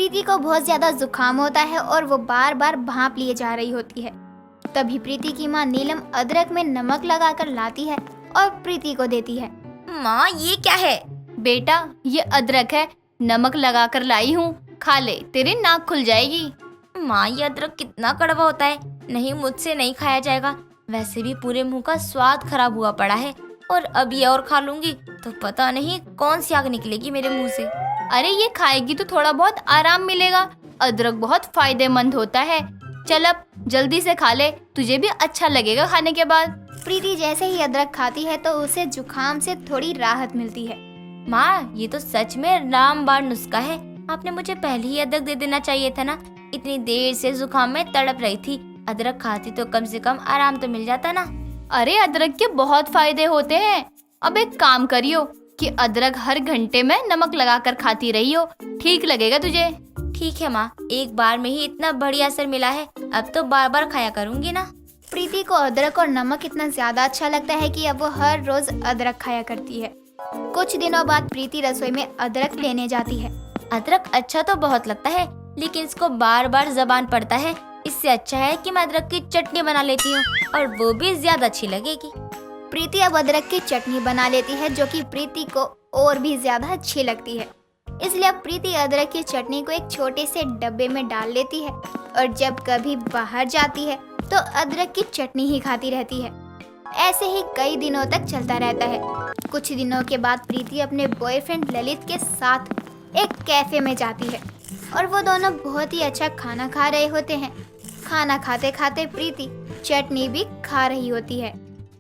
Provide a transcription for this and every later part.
प्रीति को बहुत ज्यादा जुकाम होता है और वो बार बार भांप लिए जा रही होती है। तभी प्रीति की माँ नीलम अदरक में नमक लगाकर लाती है और प्रीति को देती है। माँ ये क्या है? बेटा ये अदरक है, नमक लगाकर लाई हूँ, खा ले, तेरी नाक खुल जाएगी। माँ ये अदरक कितना कड़वा होता है, नहीं मुझसे नहीं खाया जाएगा। वैसे भी पूरे मुंह का स्वाद खराब हुआ पड़ा है और अब ये और खा लूंगी तो पता नहीं कौन सी आग निकलेगी मेरे मुंह से। अरे ये खाएगी तो थोड़ा बहुत आराम मिलेगा, अदरक बहुत फायदेमंद होता है। चल अब जल्दी से खा ले, तुझे भी अच्छा लगेगा खाने के बाद। प्रीति जैसे ही अदरक खाती है तो उसे जुकाम से थोड़ी राहत मिलती है। माँ ये तो सच में रामबाण नुस्खा है, आपने मुझे पहले ही अदरक दे देना चाहिए था ना। इतनी देर से जुकाम में तड़प रही थी, अदरक खाती तो कम से कम आराम तो मिल जाता ना। अरे अदरक के बहुत फायदे होते हैं। अब एक काम करियो कि अदरक हर घंटे में नमक लगाकर खाती रहियो, ठीक लगेगा तुझे। ठीक है माँ, एक बार में ही इतना बढ़िया असर मिला है, अब तो बार बार खाया करूँगी ना। प्रीति को अदरक और नमक इतना ज्यादा अच्छा लगता है कि अब वो हर रोज अदरक खाया करती है। कुछ दिनों बाद प्रीति रसोई में अदरक लेने जाती है। अदरक अच्छा तो बहुत लगता है, लेकिन इसको बार बार जबान पड़ता है। इससे अच्छा है कि मैं अदरक की चटनी बना लेती हूँ और वो भी ज्यादा अच्छी लगेगी। प्रीति अब अदरक की चटनी बना लेती है जो कि प्रीति को और भी ज्यादा अच्छी लगती है। इसलिए अब प्रीति अदरक की चटनी को एक छोटे से डब्बे में डाल लेती है और जब कभी बाहर जाती है तो अदरक की चटनी ही खाती रहती है। ऐसे ही कई दिनों तक चलता रहता है। कुछ दिनों के बाद प्रीति अपने बॉयफ्रेंड ललित के साथ एक कैफे में जाती है और वो दोनों बहुत ही अच्छा खाना खा रहे होते हैं। खाना खाते खाते प्रीति चटनी भी खा रही होती है।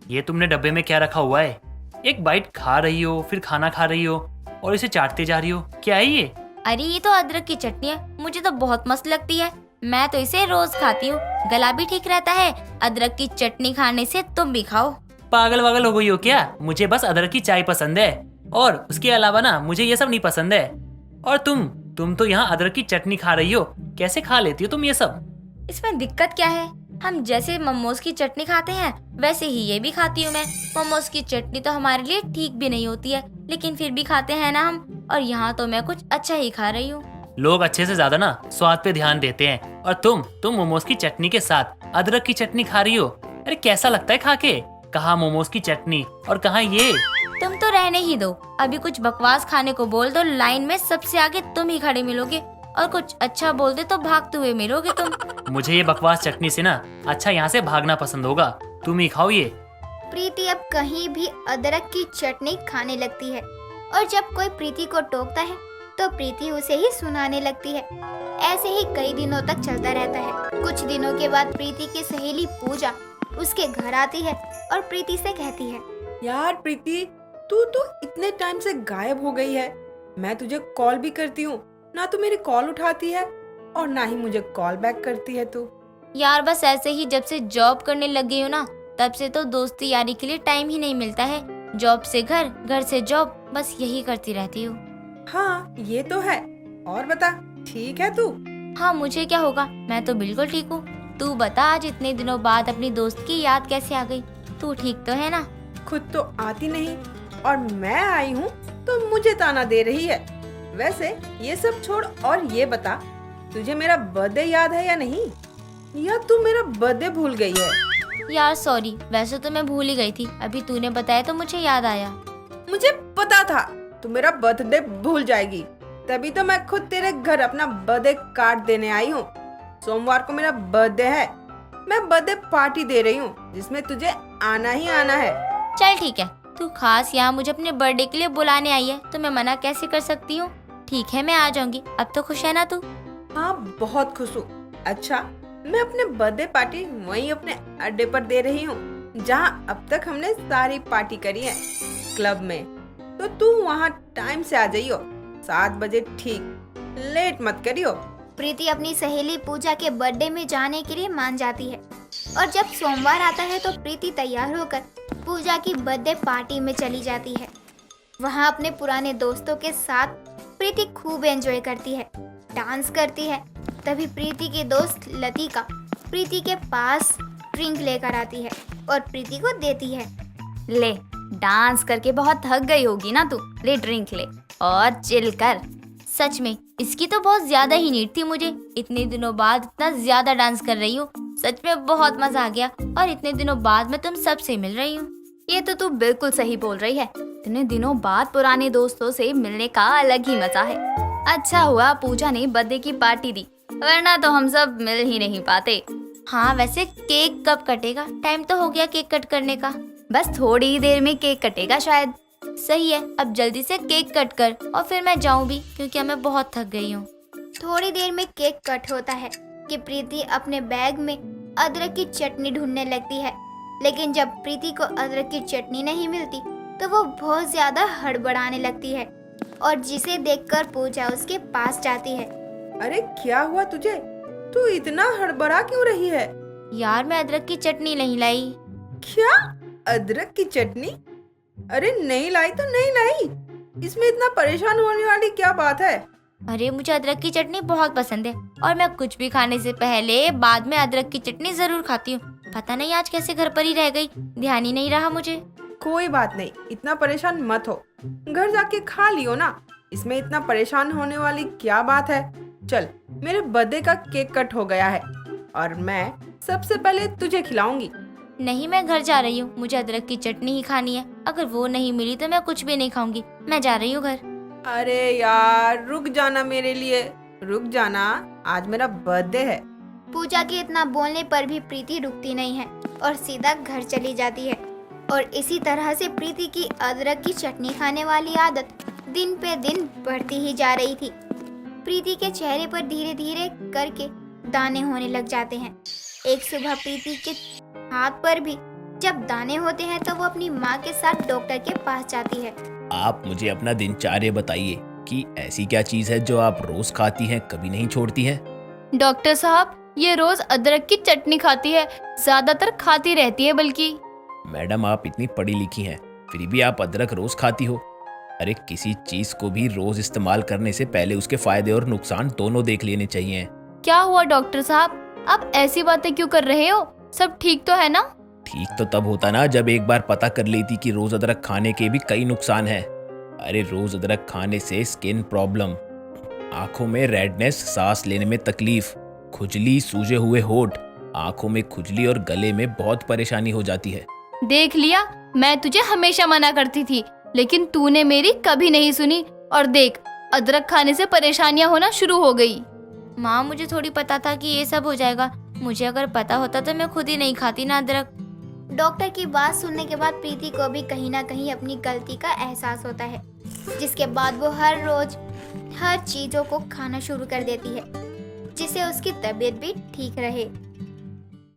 ये तुमने डब्बे में क्या रखा हुआ है? एक बाइट खा रही हो, फिर खाना खा रही हो और इसे चाटते जा रही हो, क्या है ये? अरे ये तो अदरक की चटनी है, मुझे तो बहुत मस्त लगती है। मैं तो इसे रोज खाती हूँ, गला भी ठीक रहता है। अदरक की चटनी खाने से तुम भी खाओ। पागल वागल हो गई हो क्या? मुझे बस अदरक की चाय पसंद है और उसके अलावा ना मुझे ये सब नहीं पसंद है। और तुम तो यहाँ अदरक की चटनी खा रही हो, कैसे खा लेती हो तुम ये सब? इसमें दिक्कत क्या है? हम जैसे मोमोज की चटनी खाते हैं वैसे ही ये भी खाती हूँ मैं। मोमोज की चटनी तो हमारे लिए ठीक भी नहीं होती है, लेकिन फिर भी खाते हैं ना हम। और यहाँ तो मैं कुछ अच्छा ही खा रही हूँ। लोग अच्छे से ज्यादा ना स्वाद पे ध्यान देते हैं और तुम मोमोज की चटनी के साथ अदरक की चटनी खा रही हो। अरे कैसा लगता है खा के? कहाँ मोमोज की चटनी और कहाँ ये? तुम तो रहने ही दो, अभी कुछ बकवास खाने को बोल दो, लाइन में सबसे आगे तुम ही खड़े मिलोगे और कुछ अच्छा बोल दे तो भागते हुए मिलोगे तुम। मुझे ये बकवास चटनी से ना अच्छा यहाँ से भागना पसंद होगा, तुम ही खाओ ये। प्रीति अब कहीं भी अदरक की चटनी खाने लगती है और जब कोई प्रीति को टोकता है तो प्रीति उसे ही सुनाने लगती है। ऐसे ही कई दिनों तक चलता रहता है। कुछ दिनों के बाद प्रीति की सहेली पूजा उसके घर आती है और प्रीति से कहती है, यार प्रीति, तू तो इतने टाइम से गायब हो गई है। मैं तुझे कॉल भी करती हूँ, ना तू मेरी कॉल उठाती है और ना ही मुझे कॉल बैक करती है तू। यार बस ऐसे ही, जब से जॉब करने लग गई हूँ ना तब से तो दोस्ती यारी के लिए टाइम ही नहीं मिलता है। जॉब से घर, घर से जॉब, बस यही करती रहती हूँ। हाँ ये तो है। और बता, ठीक है तू? हाँ मुझे क्या होगा, मैं तो बिल्कुल ठीक हूँ। तू बता, आज इतने दिनों बाद अपनी दोस्त की याद कैसे आ गई? तू ठीक तो है ना? खुद तो आती नहीं और मैं आई हूँ तो मुझे ताना दे रही है। वैसे ये सब छोड़ और ये बता, तुझे मेरा बर्थडे याद है या नहीं, या तू मेरा बर्थडे भूल गई है? यार सॉरी, वैसे तो मैं भूल ही गई थी, अभी तूने बताया तो मुझे याद आया। मुझे पता था तू मेरा बर्थडे भूल जाएगी, तभी तो मैं खुद तेरे घर अपना बर्थडे कार्ड देने आई हूँ। सोमवार को मेरा बर्थडे है, मैं बर्थडे पार्टी दे रही हूँ जिसमें तुझे आना ही आना है। चल ठीक है, तू खास यहाँ मुझे अपने बर्थडे के लिए बुलाने आई है तो मैं मना कैसे कर सकती हूँ। ठीक है मैं आ जाऊंगी, अब तो खुश है ना तू? हाँ बहुत खुश हूँ। अच्छा, मैं अपने बर्थडे पार्टी वहीं अपने अड्डे पर दे रही हूँ जहाँ अब तक हमने सारी पार्टी करी है, क्लब में। तो तू वहाँ टाइम से आ जाइयो, 7 बजे ठीक, लेट मत करियो। प्रीति अपनी सहेली पूजा के बर्थडे में जाने के लिए मान जाती है और जब सोमवार आता है तो प्रीति तैयार होकर पूजा की बर्थडे पार्टी में चली जाती है। वहाँ अपने पुराने दोस्तों के साथ प्रीति खूब एंजॉय करती है, डांस करती है। तभी प्रीति की दोस्त लतिका प्रीति के पास ड्रिंक लेकर आती है और प्रीति को देती है। ले, डांस करके बहुत थक गई होगी ना तू, ले ड्रिंक ले और चिल कर। सच में इसकी तो बहुत ज्यादा ही नीड थी मुझे। इतने दिनों बाद इतना ज्यादा डांस कर रही हूँ, सच में बहुत मजा आ गया। और इतने दिनों बाद मैं तुम सबसे मिल रही हूँ। ये तो तू बिल्कुल सही बोल रही है। इतने दिनों बाद पुराने दोस्तों से मिलने का अलग ही मजा है। अच्छा हुआ पूजा ने बर्थडे की पार्टी दी, वरना तो हम सब मिल ही नहीं पाते। हाँ, वैसे केक कब कटेगा? टाइम तो हो गया केक कट करने का। बस थोड़ी ही देर में केक कटेगा शायद। सही है, अब जल्दी से केक कट कर और फिर मैं जाऊँ भी, क्योंकि मैं बहुत थक गई हूँ। थोड़ी देर में केक कट होता है कि प्रीति अपने बैग में अदरक की चटनी ढूंढने लगती है। लेकिन जब प्रीति को अदरक की चटनी नहीं मिलती तो वो बहुत ज्यादा हड़बड़ाने लगती है और जिसे देखकर पूजा उसके पास जाती है। अरे क्या हुआ तुझे? तू इतना हड़बड़ा क्यों रही है? यार, मैं अदरक की चटनी नहीं लाई। क्या? अदरक की चटनी? अरे नहीं लाई तो नहीं लाई, इसमें इतना परेशान होने वाली क्या बात है? अरे मुझे अदरक की चटनी बहुत पसंद है और मैं कुछ भी खाने से पहले बाद में अदरक की चटनी जरूर खाती हूँ। पता नहीं आज कैसे घर पर ही रह गई, ध्यान ही नहीं रहा मुझे। कोई बात नहीं, इतना परेशान मत हो, घर जाके खा लियो ना। इसमें इतना परेशान होने वाली क्या बात है? चल, मेरे बर्थडे का केक कट हो गया है और मैं सबसे पहले तुझे खिलाऊंगी। नहीं, मैं घर जा रही हूँ, मुझे अदरक की चटनी ही खानी है। अगर वो नहीं मिली तो मैं कुछ भी नहीं खाऊंगी। मैं जा रही हूँ घर। अरे यार, रुक जाना मेरे लिए, रुक जाना, आज मेरा बर्थडे है। पूजा के इतना बोलने पर भी प्रीति रुकती नहीं है और सीधा घर चली जाती है। और इसी तरह से प्रीति की अदरक की चटनी खाने वाली आदत दिन पे दिन बढ़ती ही जा रही थी। प्रीति के चेहरे पर धीरे धीरे करके दाने होने लग जाते हैं। एक सुबह प्रीति के हाथ पर भी जब दाने होते हैं तो वो अपनी माँ के साथ डॉक्टर के पास जाती है। आप मुझे अपना दिनचर्या बताइए कि ऐसी क्या चीज है जो आप रोज खाती हैं, कभी नहीं छोड़ती हैं? डॉक्टर साहब, ये रोज अदरक की चटनी खाती है, ज्यादातर खाती रहती है बल्कि। मैडम, आप इतनी पढ़ी लिखी हैं, फिर भी आप अदरक रोज खाती हो। अरे किसी चीज को भी रोज इस्तेमाल करने से पहले उसके फायदे और नुकसान दोनों देख लेने चाहिए। क्या हुआ डॉक्टर साहब, आप ऐसी बातें क्यों कर रहे हो? सब ठीक तो है ना? ठीक तो तब होता ना जब एक बार पता कर लेती कि रोज अदरक खाने के भी कई नुकसान हैं। अरे रोज अदरक खाने से स्किन प्रॉब्लम, आंखों में रेडनेस, सांस लेने में तकलीफ, खुजली, सूजे हुए होठ, आंखों में खुजली और गले में बहुत परेशानी हो जाती है। देख लिया, मैं तुझे हमेशा मना करती थी, लेकिन तूने मेरी कभी नहीं सुनी और देख, अदरक खाने से परेशानियां होना शुरू हो गई। माँ, मुझे थोड़ी पता था कि ये सब हो जाएगा। मुझे अगर पता होता तो मैं खुद ही नहीं खाती ना अदरक। डॉक्टर की बात सुनने के बाद प्रीति को भी कहीं ना कहीं अपनी गलती का एहसास होता है, जिसके बाद वो हर रोज हर चीजों को खाना शुरू कर देती है जिससे उसकी तबीयत भी ठीक रहे।